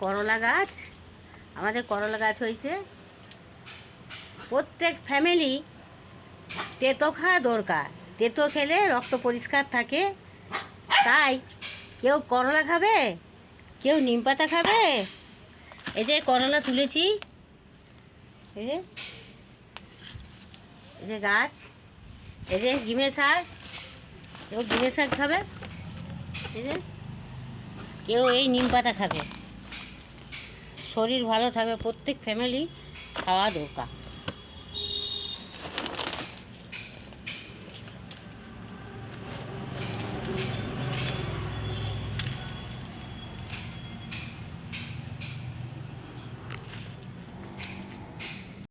করলা গাছ, আমাদের করলা গাছ হয়েছে। প্রত্যেক ফ্যামিলি তেতো খাওয়া দরকার। তেতো খেলে রক্ত পরিষ্কার থাকে। তাই কেউ করলা খাবে, কেউ নিম পাতা খাবে। এই যে করলা তুলেছি, এই যে গাছ, এই যে ডিমের শাক, কেউ ডিমের শাক খাবে, এই যে কেউ এই নিম পাতা খাবে। শরীর ভালো থাকবে, প্রত্যেক ফ্যামিলি খাওয়া দরকার।